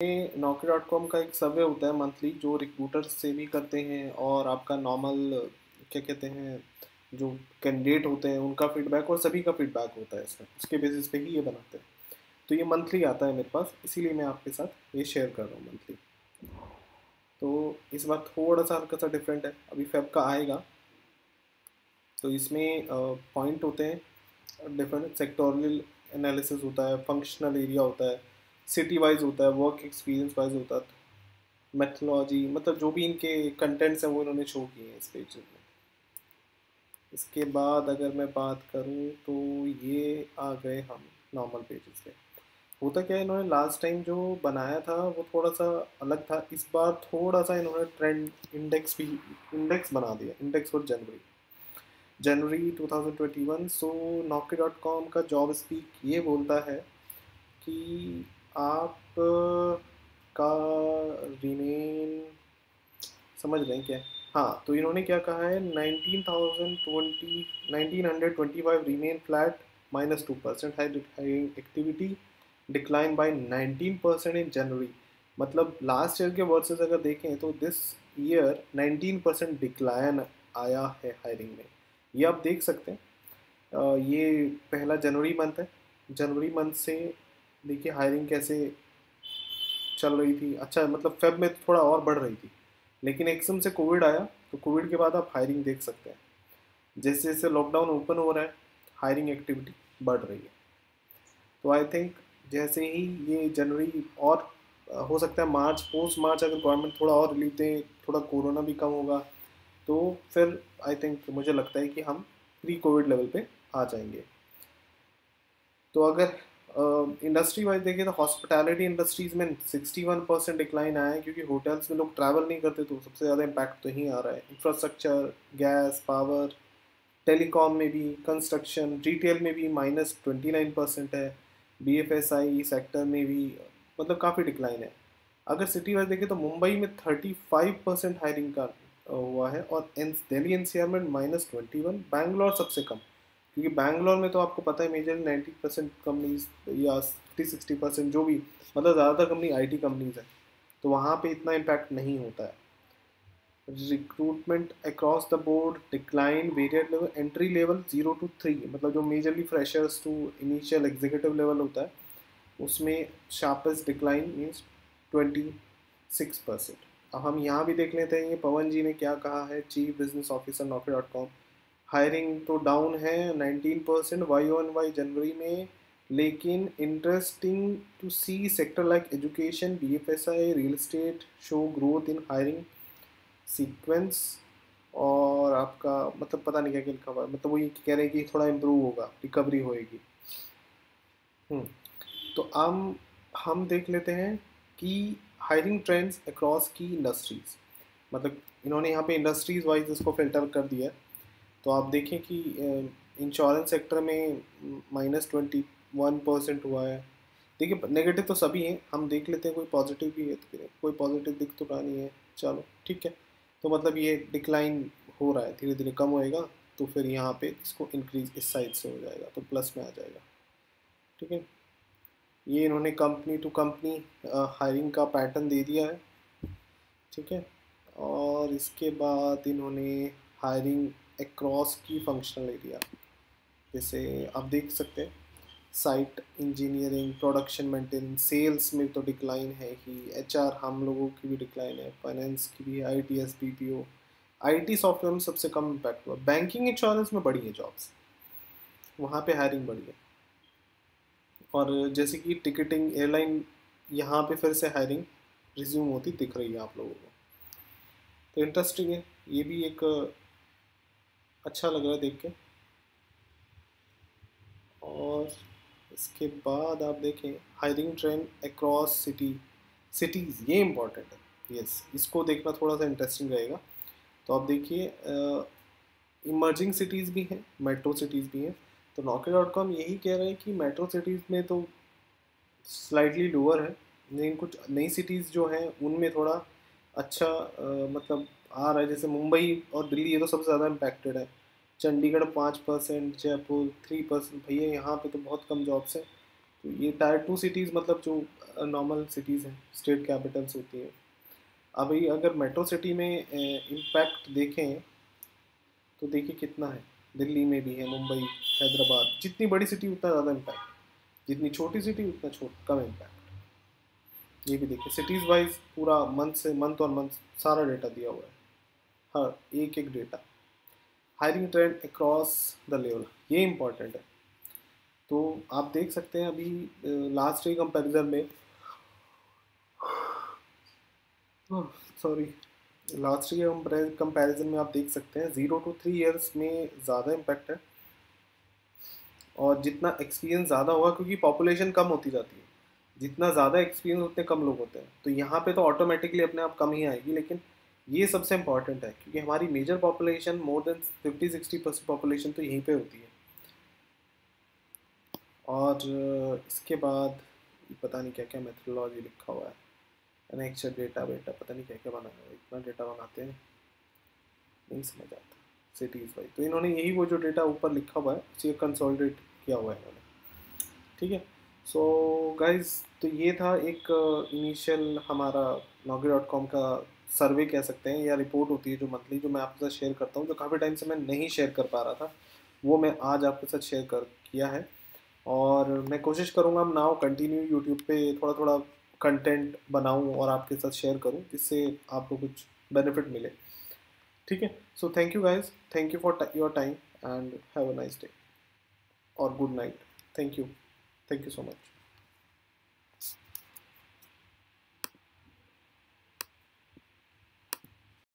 Naukri.com का एक सर्वे होता है मंथली, जो रिक्रूटर्स से भी करते हैं और आपका नॉर्मल क्या कहते हैं, जो कैंडिडेट होते हैं उनका फीडबैक और सभी का फीडबैक होता है इसमें, उसके बेसिस पे ही ये बनाते हैं। तो ये मंथली आता है मेरे पास, इसीलिए मैं आपके साथ ये शेयर कर रहा हूँ मंथली। तो इस बार थोड़ा सा हल्का सा डिफरेंट है, अभी फेब का आएगा। तो इसमें पॉइंट होते हैं डिफरेंट, सेक्टोरल एनालिसिस होता है, फंक्शनल एरिया होता है, सिटी वाइज होता है, वर्क एक्सपीरियंस वाइज होता है, मेथोलॉजी, मतलब जो भी इनके कंटेंट्स हैं वो इन्होंने शो किए हैं इस पेज में। इसके बाद अगर मैं बात करूं तो ये आ गए हम नॉर्मल पेजेस पे। होता क्या है, इन्होंने लास्ट टाइम जो बनाया था वो थोड़ा सा अलग था, इस बार थोड़ा सा इन्होंने ट्रेंड इंडेक्स भी इंडेक्स बना दिया, index for January January 2021। So Naukri.com का जॉब स्पीक ये बोलता है कि आप का रिमेन, समझ रहे हैं क्या? हाँ, तो इन्होंने क्या कहा है, 1925 remain flat -2%, hiring activity decline by 19% इन जनवरी। मतलब लास्ट ईयर के वर्सेस अगर देखें तो दिस ईयर 19% डिक्लाइन आया है हायरिंग में, ये आप देख सकते हैं। ये पहला जनवरी मंथ है, जनवरी मंथ से देखिए हायरिंग कैसे चल रही थी। अच्छा, मतलब फेब में थोड़ा और बढ़ रही थी, लेकिन एकदम से कोविड आया, तो कोविड के बाद आप हायरिंग देख सकते हैं। जैसे जैसे लॉकडाउन ओपन हो रहा है, हायरिंग एक्टिविटी बढ़ रही है। तो आई थिंक जैसे ही ये जनवरी और हो सकता है मार्च, पोस्ट मार्च अगर गवर्नमेंट थोड़ा और रिलीफ दे, थोड़ा कोरोना भी कम होगा, तो फिर आई थिंक मुझे लगता है कि हम प्री कोविड लेवल पे आ जाएंगे। तो अगर इंडस्ट्री वाइज देखें तो हॉस्पिटैलिटी इंडस्ट्रीज में 61% डिक्लाइन आया है, क्योंकि होटल्स में लोग ट्रैवल नहीं करते, तो सबसे ज़्यादा इम्पैक्ट तो यहीं आ रहा है। इंफ्रास्ट्रक्चर, गैस, पावर, टेलीकॉम में भी, कंस्ट्रक्शन, रिटेल में भी -29% है, BFSI सेक्टर में भी मतलब काफ़ी डिक्लाइन है। अगर सिटी वाइज देखें तो मुंबई में 35% हायरिंग का हुआ है, और दिल्ली NCR में -21, बैंगलोर सबसे कम, क्योंकि बैंगलोर में तो आपको पता है मेजर 90% कंपनीज या 50-60% जो भी, मतलब ज़्यादातर कंपनी IT कंपनीज है, तो वहाँ पे इतना इम्पैक्ट नहीं होता है। Recruitment across the board decline, variate level, entry level 0 to 3, मतलब जो majorly freshers to initial executive level होता है, उसमें शार्पेस्ट डिक्लाइन मीन्स 26%। अब हम यहाँ भी देख लेते हैं ये पवन जी ने क्या कहा है, chief business officer Naukri.com। Hiring तो डाउन है 19% YoY जनवरी में, लेकिन interesting to see sector like education, BFSI, real estate show growth in hiring sequence. और आपका मतलब पता नहीं क्या क्या लिखा हुआ है, मतलब वो ये कह रहे हैं कि थोड़ा इम्प्रूव होगा, रिकवरी होएगी। हम्म, तो हम देख लेते हैं कि हायरिंग ट्रेंड्स अक्रॉस की इंडस्ट्रीज, मतलब इन्होंने यहाँ पे इंडस्ट्रीज वाइज इसको फिल्टर कर दिया है। तो आप देखें कि इंश्योरेंस सेक्टर में -21% हुआ है। देखिए नेगेटिव तो सभी हैं, हम देख लेते हैं कोई पॉजिटिव भी है, तो कोई पॉजिटिव दिख तो रहा नहीं है, चलो ठीक है। तो मतलब ये डिक्लाइन हो रहा है, धीरे धीरे कम होएगा, तो फिर यहाँ पे इसको इंक्रीज इस साइड से हो जाएगा, तो प्लस में आ जाएगा। ठीक है, ये इन्होंने कंपनी टू कंपनी हायरिंग का पैटर्न दे दिया है। ठीक है, और इसके बाद इन्होंने हायरिंग अक्रॉस की फंक्शनल एरिया, जैसे आप देख सकते हैं site engineering, production maintenance, sales में तो डिक्लाइन है ही, HR हम लोगों की भी डिक्लाइन है, फाइनेंस की भी, ITS BPO, IT सॉफ्टवेयर में सबसे कम इम्पैक्ट हुआ, बैंकिंग इंश्योरेंस में बढ़ी है जॉब्स, वहाँ पे हायरिंग बढ़ी है। और जैसे कि टिकटिंग, एयरलाइन, यहाँ पे फिर से हायरिंग रिज्यूम होती दिख रही है आप लोगों को। तो इंटरेस्टिंग है, ये भी एक अच्छा लग रहा है देख के। और इसके बाद आप देखें हायरिंग ट्रेंड अक्रॉस सिटीज़, ये इम्पॉर्टेंट है, यस, इसको देखना थोड़ा सा इंटरेस्टिंग रहेगा। तो आप देखिए इमर्जिंग सिटीज़ भी हैं, मेट्रो सिटीज़ भी हैं। तो Naukri.com यही कह रहे हैं कि मेट्रो सिटीज़ में तो स्लाइटली लोअर है, लेकिन कुछ नई सिटीज़ जो हैं उनमें थोड़ा अच्छा मतलब आ रहा है, जैसे मुंबई और दिल्ली, ये तो सबसे ज़्यादा इम्पैक्टेड है। चंडीगढ़ 5%, जयपुर 3%, भैया यहाँ पे तो बहुत कम जॉब्स हैं। तो ये टायर 2 सिटीज़ मतलब जो नॉर्मल सिटीज़ हैं, स्टेट कैपिटल्स होती हैं। अभी अगर मेट्रो सिटी में इम्पैक्ट देखें तो देखिए कितना है, दिल्ली में भी है, मुंबई, हैदराबाद, जितनी बड़ी सिटी उतना ज़्यादा इम्पैक्ट, जितनी छोटी सिटी उतना कम इम्पैक्ट। ये भी देखिए सिटीज़ वाइज पूरा मंथ से मंथ और मंथ सारा डेटा दिया हुआ है, हर एक एक data. Hiring trend across the level, ये इंपॉर्टेंट है। तो आप देख सकते हैं अभी लास्ट ईयर कंपैरिजन में, सॉरी, लास्ट ईयर कंपैरिजन में आप देख सकते हैं 0 to 3 years में ज़्यादा इम्पैक्ट है। और जितना एक्सपीरियंस ज़्यादा होगा, क्योंकि पॉपुलेशन कम होती जाती है, जितना ज़्यादा एक्सपीरियंस उतने कम लोग होते हैं, तो यहाँ पे तो ऑटोमेटिकली अपने आप कम ही आएगी। लेकिन ये सबसे इंपॉर्टेंट है, क्योंकि हमारी major population more than 50-60% population तो यहीं पे होती है। और इसके बाद पता नहीं क्या क्या मेथडोलॉजी लिखा हुआ है, एनेक्चर डेटा बेटा, पता नहीं क्या क्या बनाया हुआ है, इतना डेटा बनाते हैं नहीं समझ आता सिटीज़ वाइज। तो इन्होंने यही वो जो डेटा ऊपर लिखा हुआ है उसे कंसोलिडेट किया हुआ है इन्होंने, ठीक है। सो गाइज, तो ये था एक इनिशियल हमारा Naukri.com का सर्वे कह सकते हैं, या रिपोर्ट होती है जो मंथली, जो मैं आपके साथ शेयर करता हूँ, जो काफ़ी टाइम से मैं नहीं शेयर कर पा रहा था, वो मैं आज आपके साथ शेयर कर किया है। और मैं कोशिश करूँगा नाउ कंटिन्यू यूट्यूब पे थोड़ा थोड़ा कंटेंट बनाऊँ और आपके साथ शेयर करूँ, जिससे आपको कुछ बेनिफिट मिले, ठीक है। So thank you guys, thank you for your time and have a nice day और good night. Thank you so much.